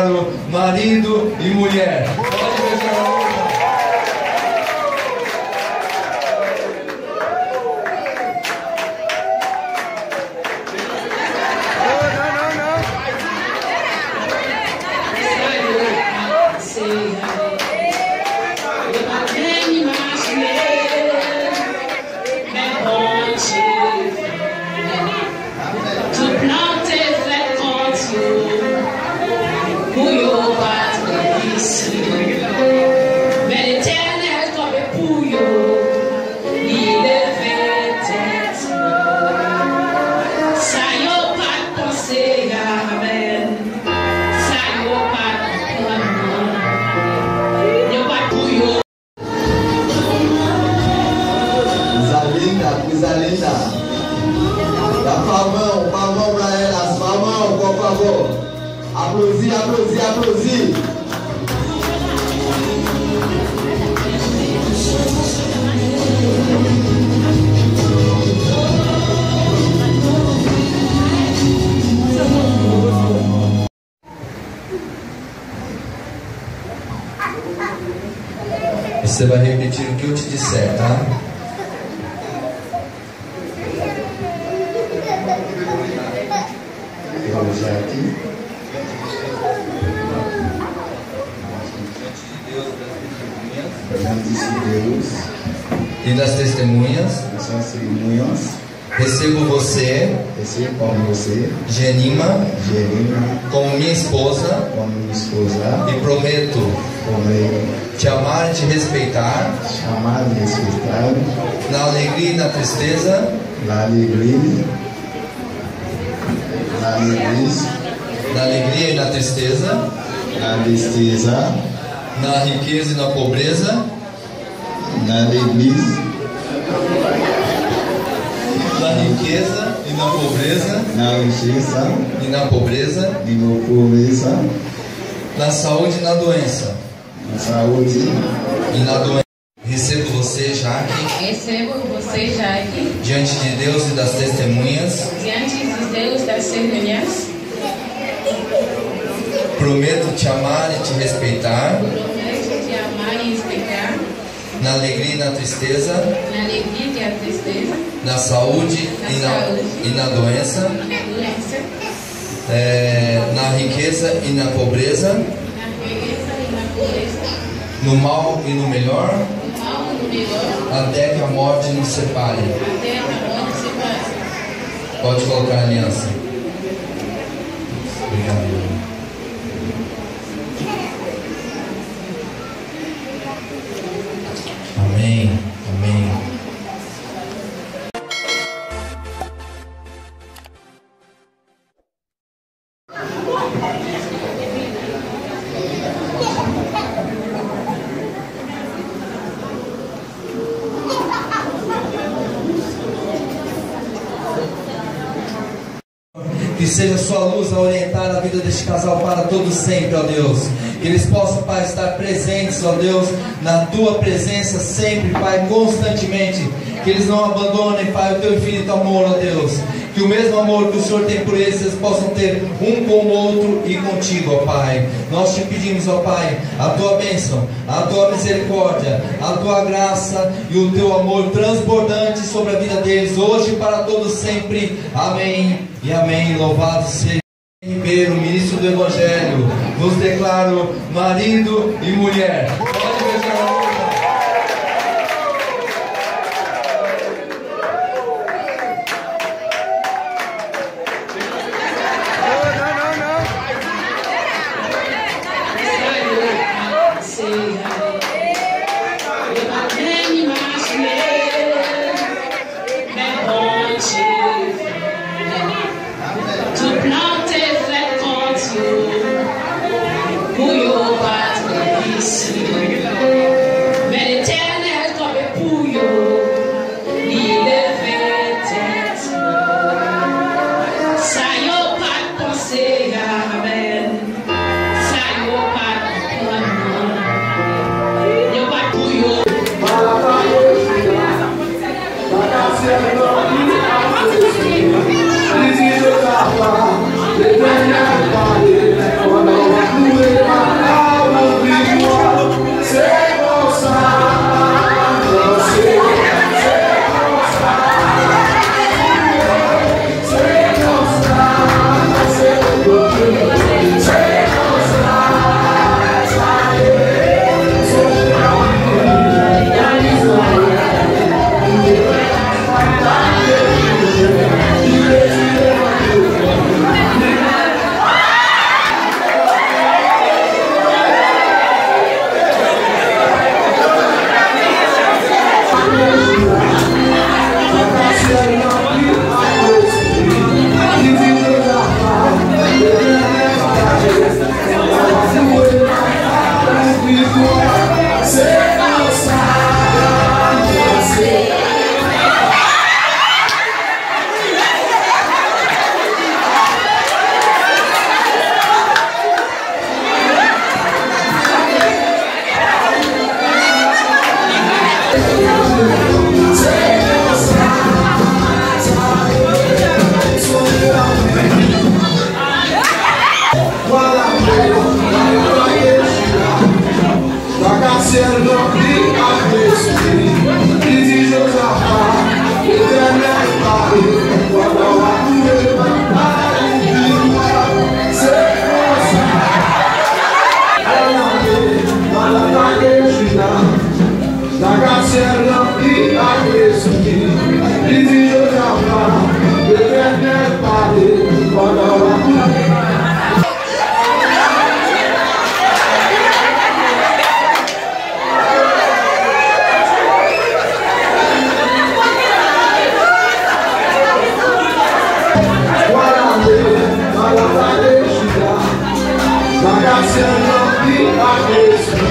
declaro marido e mulher. Pode beijar a boca. Coisa linda. Dá palmão pra elas, palmão, por favor. Aplaudir, aplaudir, aplaudir. Você vai repetir o que eu te disser, tá? Vamos aqui. Diante de Deus E das testemunhas, recebo você, Genima, como minha esposa, e prometo te amar e te respeitar, na alegria e na tristeza, na alegria e na tristeza, na riqueza e na pobreza, na riqueza e na pobreza, na saúde e na doença, Recebo você, Jaque, diante de Deus e das testemunhas, prometo te amar e te respeitar, na alegria e na tristeza, na saúde e na doença, na riqueza e na pobreza, no mal e no melhor, até que a morte nos separe. Pode colocar a aliança. Obrigado. Amém. Amém. Que seja sua luz a orientar a vida deste casal para todo sempre, ó Deus. Que eles possam, Pai, estar presentes, ó Deus, na Tua presença sempre, Pai, constantemente. Que eles não abandonem, Pai, o Teu infinito amor, ó Deus. Que o mesmo amor que o Senhor tem por eles possam ter um com o outro e contigo, ó Pai. Nós te pedimos, ó Pai, a Tua bênção, a Tua misericórdia, a Tua graça e o Teu amor transbordante sobre a vida deles, hoje e para todos sempre. Amém e amém. Louvado seja Ribeiro, ministro do Evangelho. Nos declaro marido e mulher. Pode beijar a boca. Who you are, ciel rempli à l'esprit, il dit Josaphat, l'Éternel parle, pendant la coulée bataille, c'est pour ça. Dans la taille de Judas, la ciel rempli à l'esprit, il dit Josaphat, l'Éternel parle, pendant la coulée. La gracia no